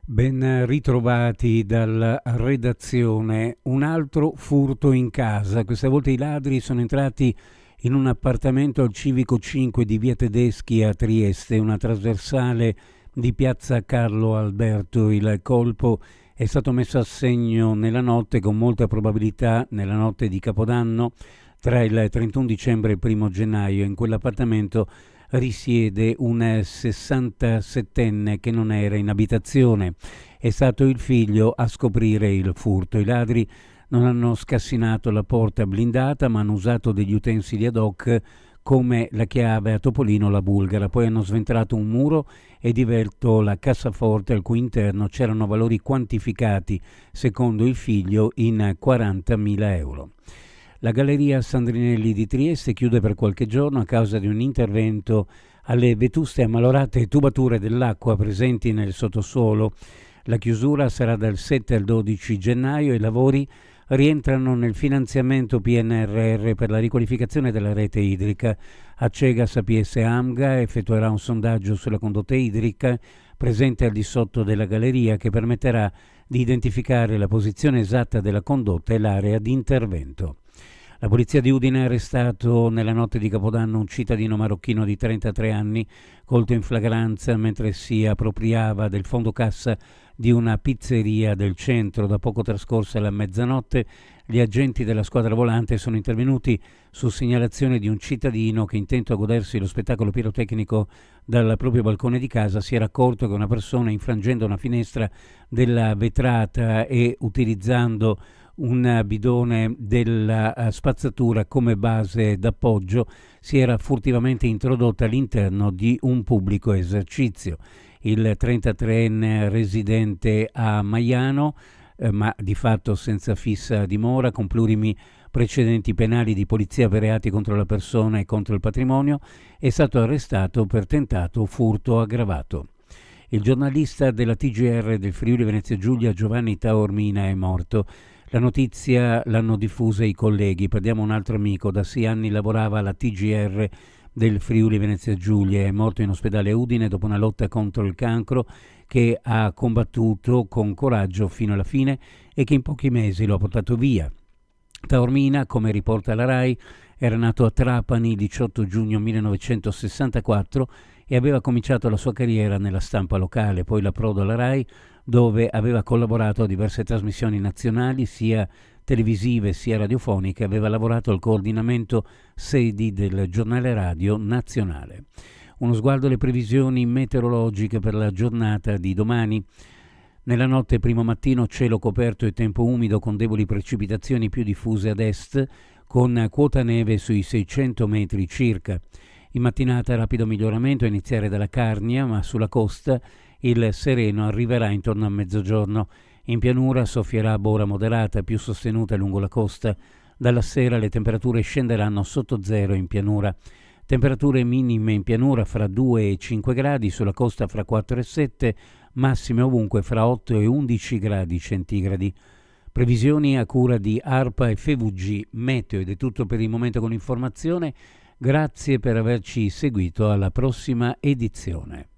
Ben ritrovati dalla redazione. Un altro furto in casa. Questa volta i ladri sono entrati in un appartamento al Civico 5 di Via Tedeschi a Trieste, una trasversale di Piazza Carlo Alberto. Il colpo è stato messo a segno nella notte, con molta probabilità nella notte di Capodanno, tra il 31 dicembre e il 1 gennaio. In quell'appartamento risiede un 67enne che non era in abitazione. È stato il figlio a scoprire il furto. I ladri non hanno scassinato la porta blindata, ma hanno usato degli utensili ad hoc come la chiave a topolino o la bulgara. Poi hanno sventrato un muro e divelto la cassaforte, al cui interno c'erano valori quantificati, secondo il figlio, in 40.000 euro. La Galleria Sandrinelli di Trieste chiude per qualche giorno a causa di un intervento alle vetuste e ammalorate tubature dell'acqua presenti nel sottosuolo. La chiusura sarà dal 7 al 12 gennaio e i lavori rientrano nel finanziamento PNRR per la riqualificazione della rete idrica. Acega Sapienza Amga effettuerà un sondaggio sulla condotta idrica presente al di sotto della galleria, che permetterà di identificare la posizione esatta della condotta e l'area di intervento. La polizia di Udine ha arrestato nella notte di Capodanno un cittadino marocchino di 33 anni, colto in flagranza mentre si appropriava del fondo cassa di una pizzeria del centro. Da poco trascorsa la mezzanotte, gli agenti della squadra volante sono intervenuti su segnalazione di un cittadino che, intento a godersi lo spettacolo pirotecnico dal proprio balcone di casa, si era accorto che una persona, infrangendo una finestra della vetrata e utilizzando un bidone della spazzatura come base d'appoggio, si era furtivamente introdotta all'interno di un pubblico esercizio. Il 33enne residente a Maiano, ma di fatto senza fissa dimora, con plurimi precedenti penali di polizia per reati contro la persona e contro il patrimonio, è stato arrestato per tentato furto aggravato. Il giornalista della TGR del Friuli Venezia Giulia Giovanni Taormina è morto. La notizia l'hanno diffusa i colleghi. Perdiamo un altro amico. Da 6 anni lavorava alla TGR del Friuli Venezia Giulia. È morto in ospedale a Udine dopo una lotta contro il cancro che ha combattuto con coraggio fino alla fine e che in pochi mesi lo ha portato via. Taormina, come riporta la RAI, era nato a Trapani il 18 giugno 1964 e aveva cominciato la sua carriera nella stampa locale, poi l'approdo alla RAI, dove aveva collaborato a diverse trasmissioni nazionali, sia televisive sia radiofoniche. Aveva lavorato al coordinamento sedi del giornale radio nazionale. Uno sguardo alle previsioni meteorologiche per la giornata di domani. Nella notte primo mattino cielo coperto e tempo umido con deboli precipitazioni più diffuse ad est, con quota neve sui 600 metri circa. In mattinata rapido miglioramento a iniziare dalla Carnia, ma sulla costa il sereno arriverà intorno a mezzogiorno. In pianura soffierà bora moderata, più sostenuta lungo la costa. Dalla sera le temperature scenderanno sotto zero in pianura. Temperature minime in pianura fra 2 e 5 gradi, sulla costa fra 4 e 7, massime ovunque fra 8 e 11 gradi centigradi. Previsioni a cura di ARPA e FVG Meteo. Ed è tutto per il momento con l'informazione. Grazie per averci seguito. Alla prossima edizione.